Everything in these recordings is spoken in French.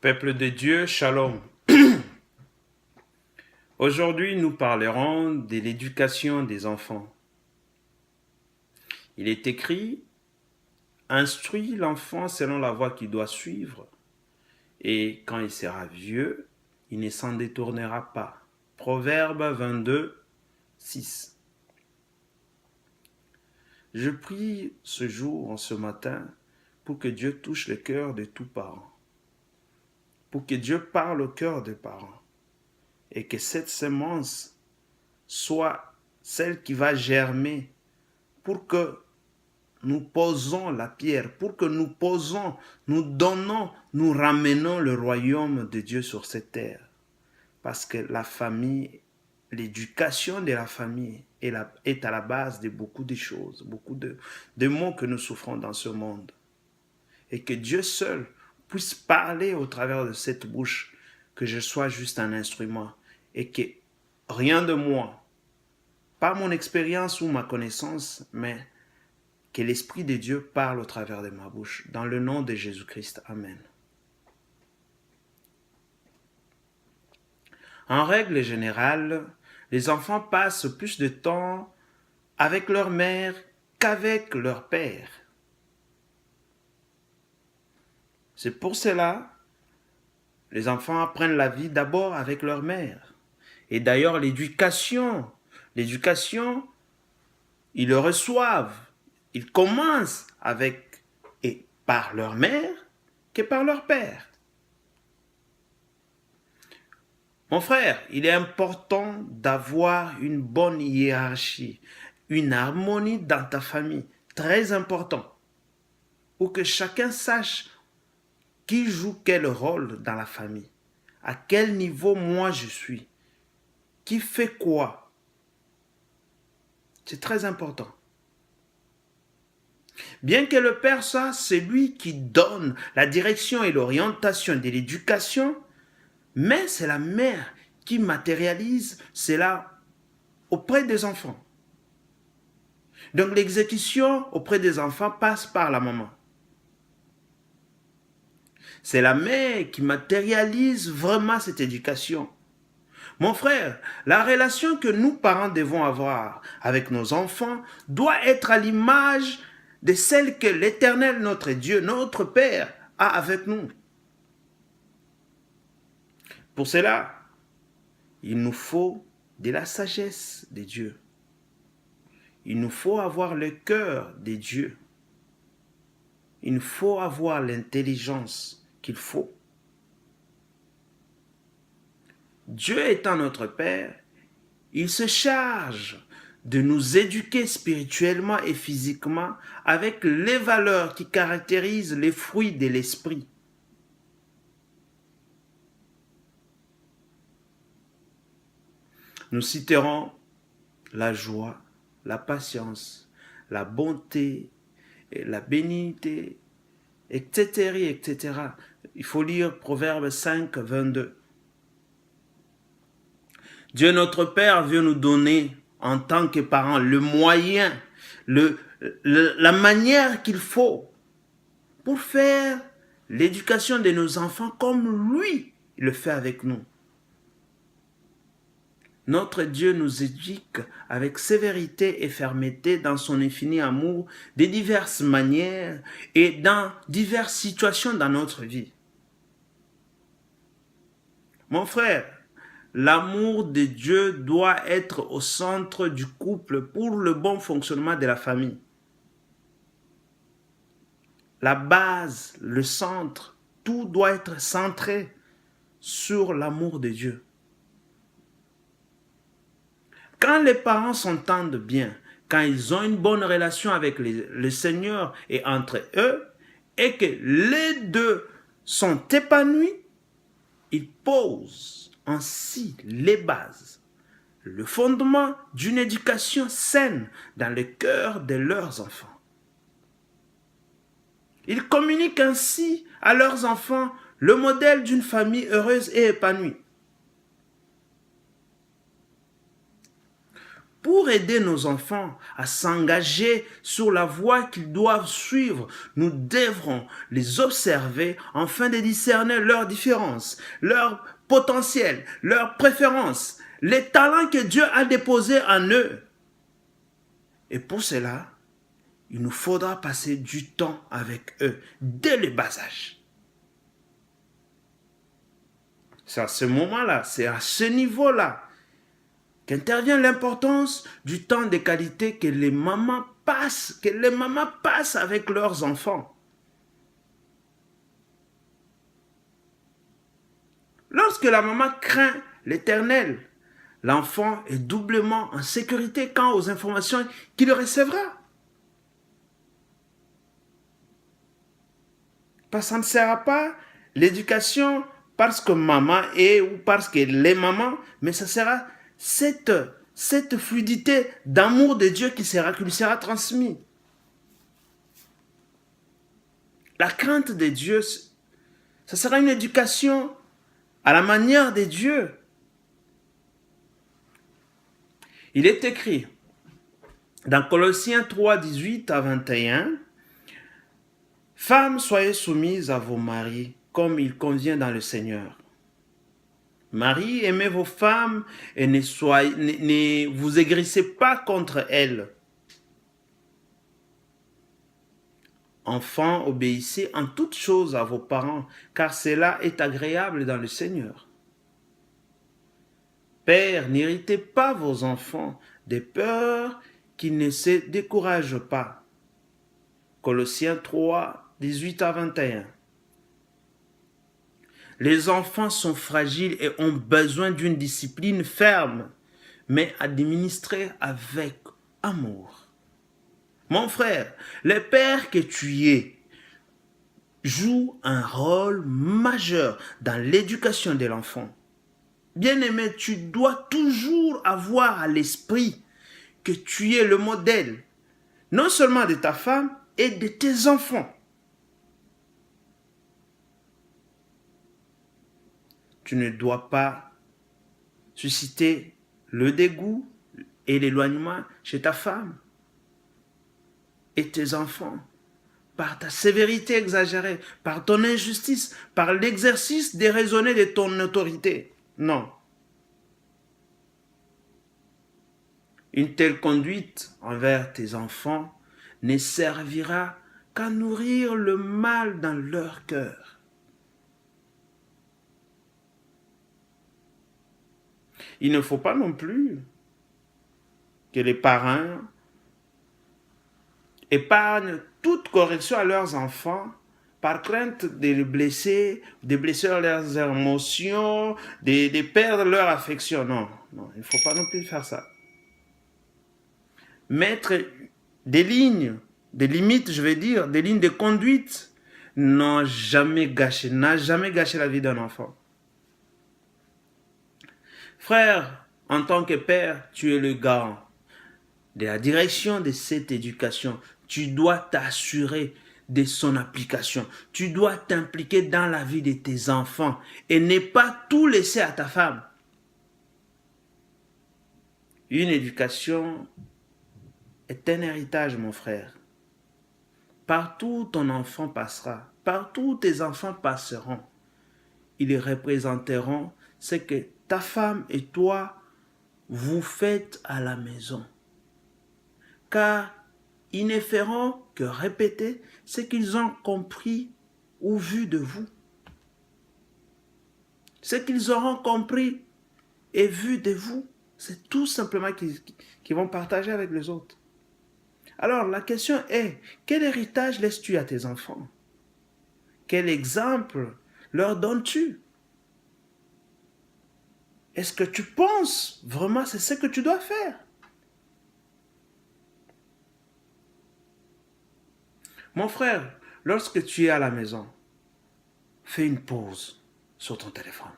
Peuple de Dieu, Shalom. Aujourd'hui, nous parlerons de l'éducation des enfants. Il est écrit, instruis l'enfant selon la voie qu'il doit suivre, et quand il sera vieux, il ne s'en détournera pas. Proverbe 22, 6. Je prie ce jour, ce matin, pour que Dieu touche le cœur de tous parents, pour que Dieu parle au cœur des parents, et que cette semence soit celle qui va germer pour que nous posons la pierre, pour que nous posons, nous donnons, nous ramenons le royaume de Dieu sur cette terre. Parce que la famille, l'éducation de la famille est à la base de beaucoup de choses, beaucoup de maux que nous souffrons dans ce monde. Et que Dieu seul puisse parler au travers de cette bouche, que je sois juste un instrument et que rien de moi, pas mon expérience ou ma connaissance, mais que l'Esprit de Dieu parle au travers de ma bouche. Dans le nom de Jésus-Christ. Amen. En règle générale, les enfants passent plus de temps avec leur mère qu'avec leur père. C'est pour cela, les enfants apprennent la vie d'abord avec leur mère. Et d'ailleurs, l'éducation, ils le reçoivent. Ils commencent avec et par leur mère que par leur père. Mon frère, il est important d'avoir une bonne hiérarchie, une harmonie dans ta famille, très important, pour que chacun sache qui joue quel rôle dans la famille, à quel niveau moi je suis, qui fait quoi. C'est très important. Bien que le père soit celui qui donne la direction et l'orientation de l'éducation, mais c'est la mère qui matérialise cela auprès des enfants. Donc l'exécution auprès des enfants passe par la maman. C'est la mère qui matérialise vraiment cette éducation. Mon frère, la relation que nous parents devons avoir avec nos enfants doit être à l'image de celle que l'Éternel, notre Dieu, notre Père, a avec nous. Pour cela, il nous faut de la sagesse de Dieu. Il nous faut avoir le cœur de Dieu. Il nous faut avoir l'intelligence qu'il faut. Dieu étant notre Père, il se charge de nous éduquer spirituellement et physiquement avec les valeurs qui caractérisent les fruits de l'esprit. Nous citerons la joie, la patience, la bonté, la bénignité, etc., etc. Il faut lire Proverbe 5, 22. Dieu notre Père veut nous donner en tant que parents le moyen, la manière qu'il faut pour faire l'éducation de nos enfants comme lui le fait avec nous. Notre Dieu nous éduque avec sévérité et fermeté dans son infini amour de diverses manières et dans diverses situations dans notre vie. Mon frère, l'amour de Dieu doit être au centre du couple pour le bon fonctionnement de la famille. La base, le centre, tout doit être centré sur l'amour de Dieu. Quand les parents s'entendent bien, quand ils ont une bonne relation avec le Seigneur et entre eux, et que les deux sont épanouis, ils posent ainsi les bases, le fondement d'une éducation saine dans le cœur de leurs enfants. Ils communiquent ainsi à leurs enfants le modèle d'une famille heureuse et épanouie. pour aider nos enfants à s'engager sur la voie qu'ils doivent suivre, nous devrons les observer afin de discerner leurs différences, leurs potentiels, leurs préférences, les talents que Dieu a déposés en eux. Et pour cela, il nous faudra passer du temps avec eux dès le bas âge. C'est à ce moment-là, c'est à ce niveau-là qu'intervient l'importance du temps de qualité que les mamans passent avec leurs enfants. Lorsque la maman craint l'Éternel, l'enfant est doublement en sécurité quant aux informations qu'il recevra. Ça ne sert à pas l'éducation parce que maman est ou parce qu'elle est maman, mais ça sera cette fluidité d'amour de Dieu qui lui sera transmise. La crainte de Dieu, ça sera une éducation à la manière de Dieu. Il est écrit dans Colossiens 3, 18 à 21, « Femmes, soyez soumises à vos maris, comme il convient dans le Seigneur. Marie, aimez vos femmes et ne vous aigrissez pas contre elles. Enfants, obéissez en toutes choses à vos parents, car cela est agréable dans le Seigneur. Pères, n'irritez pas vos enfants, de peur qu'ils ne se découragent pas. » Colossiens 3, 18 à 21. Les enfants sont fragiles et ont besoin d'une discipline ferme, mais administrée avec amour. Mon frère, le père que tu es joue un rôle majeur dans l'éducation de l'enfant. Bien-aimé, tu dois toujours avoir à l'esprit que tu es le modèle, non seulement de ta femme et de tes enfants. Tu ne dois pas susciter le dégoût et l'éloignement chez ta femme et tes enfants par ta sévérité exagérée, par ton injustice, par l'exercice déraisonné de ton autorité. Non. Une telle conduite envers tes enfants ne servira qu'à nourrir le mal dans leur cœur. Il ne faut pas non plus que les parents épargnent toute correction à leurs enfants par crainte de les blesser, de blesser leurs émotions, de perdre leur affection. Non, il ne faut pas non plus faire ça. Mettre des lignes, des limites, je vais dire, des lignes de conduite, n'a jamais gâché la vie d'un enfant. Frère, en tant que père, tu es le garant de la direction de cette éducation. Tu dois t'assurer de son application. Tu dois t'impliquer dans la vie de tes enfants et ne pas tout laisser à ta femme. Une éducation est un héritage, mon frère. Partout où ton enfant passera, partout où tes enfants passeront, ils représenteront ce que ta femme et toi, vous faites à la maison. Car ils ne feront que répéter ce qu'ils ont compris ou vu de vous. Ce qu'ils auront compris et vu de vous, c'est tout simplement qu'ils vont partager avec les autres. Alors la question est, quel héritage laisses-tu à tes enfants? Quel exemple leur donnes-tu? Est-ce que tu penses vraiment c'est ce que tu dois faire? Mon frère, lorsque tu es à la maison, fais une pause sur ton téléphone,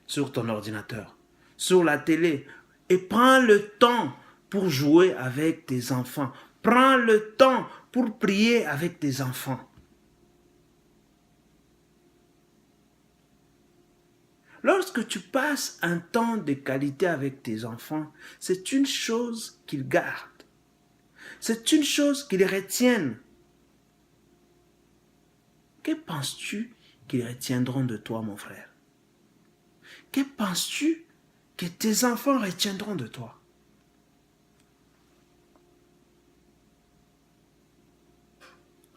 sur ton ordinateur, sur la télé et prends le temps pour jouer avec tes enfants. Prends le temps pour prier avec tes enfants. Lorsque tu passes un temps de qualité avec tes enfants, c'est une chose qu'ils gardent. C'est une chose qu'ils retiennent. Que penses-tu qu'ils retiendront de toi, mon frère? Que penses-tu que tes enfants retiendront de toi?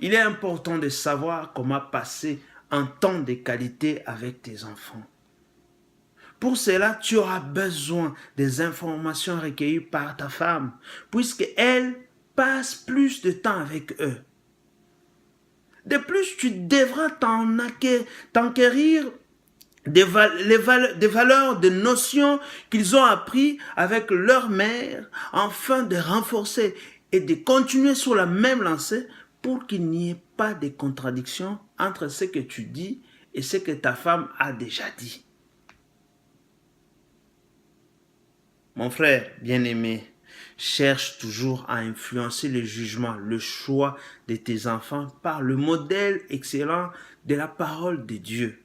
Il est important de savoir comment passer un temps de qualité avec tes enfants. Pour cela, tu auras besoin des informations recueillies par ta femme, puisqu'elle passe plus de temps avec eux. De plus, tu devras t'enquérir des valeurs, des notions qu'ils ont appris avec leur mère, afin de renforcer et de continuer sur la même lancée pour qu'il n'y ait pas de contradiction entre ce que tu dis et ce que ta femme a déjà dit. Mon frère bien-aimé, cherche toujours à influencer le jugement, le choix de tes enfants par le modèle excellent de la parole de Dieu.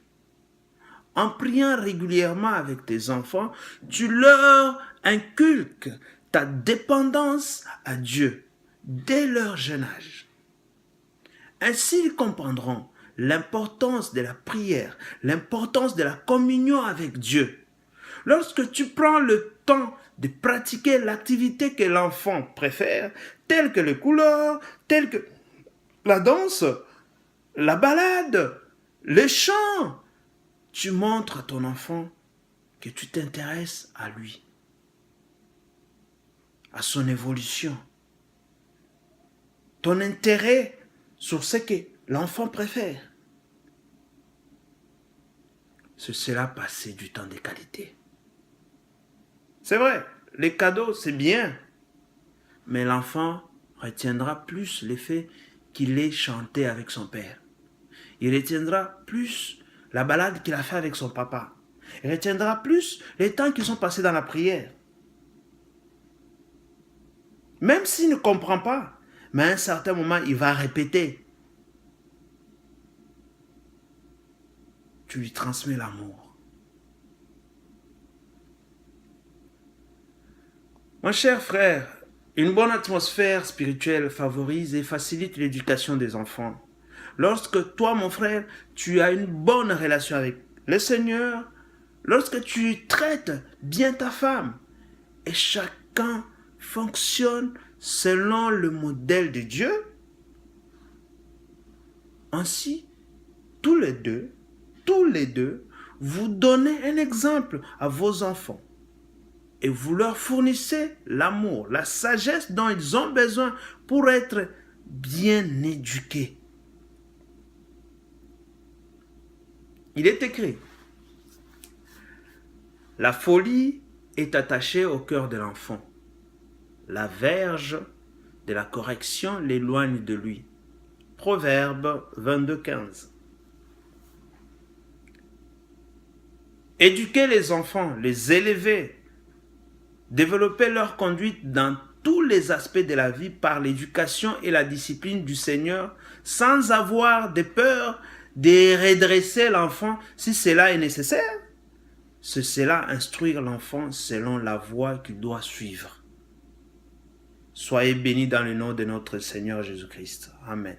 En priant régulièrement avec tes enfants, tu leur inculques ta dépendance à Dieu dès leur jeune âge. Ainsi, ils comprendront l'importance de la prière, l'importance de la communion avec Dieu. Lorsque tu prends le temps de pratiquer l'activité que l'enfant préfère, telle que les couleurs, telle que la danse, la balade, les chants, tu montres à ton enfant que tu t'intéresses à lui, à son évolution. Ton intérêt sur ce que l'enfant préfère. C'est cela, passer du temps de qualité. C'est vrai, les cadeaux, c'est bien. Mais l'enfant retiendra plus l'effet qu'il ait chanté avec son père. Il retiendra plus la balade qu'il a fait avec son papa. Il retiendra plus les temps qu'ils ont passés dans la prière. Même s'il ne comprend pas, mais à un certain moment, il va répéter. Tu lui transmets l'amour. Mon cher frère, une bonne atmosphère spirituelle favorise et facilite l'éducation des enfants. Lorsque toi, mon frère, tu as une bonne relation avec le Seigneur, lorsque tu traites bien ta femme, et chacun fonctionne selon le modèle de Dieu, ainsi, tous les deux, vous donnez un exemple à vos enfants. Et vous leur fournissez l'amour, la sagesse dont ils ont besoin pour être bien éduqués. Il est écrit, la folie est attachée au cœur de l'enfant. La verge de la correction l'éloigne de lui. Proverbe 22:15. Éduquer les enfants, les élever, développer leur conduite dans tous les aspects de la vie par l'éducation et la discipline du Seigneur, sans avoir de peur de redresser l'enfant si cela est nécessaire. C'est cela, instruire l'enfant selon la voie qu'il doit suivre. Soyez bénis dans le nom de notre Seigneur Jésus-Christ. Amen.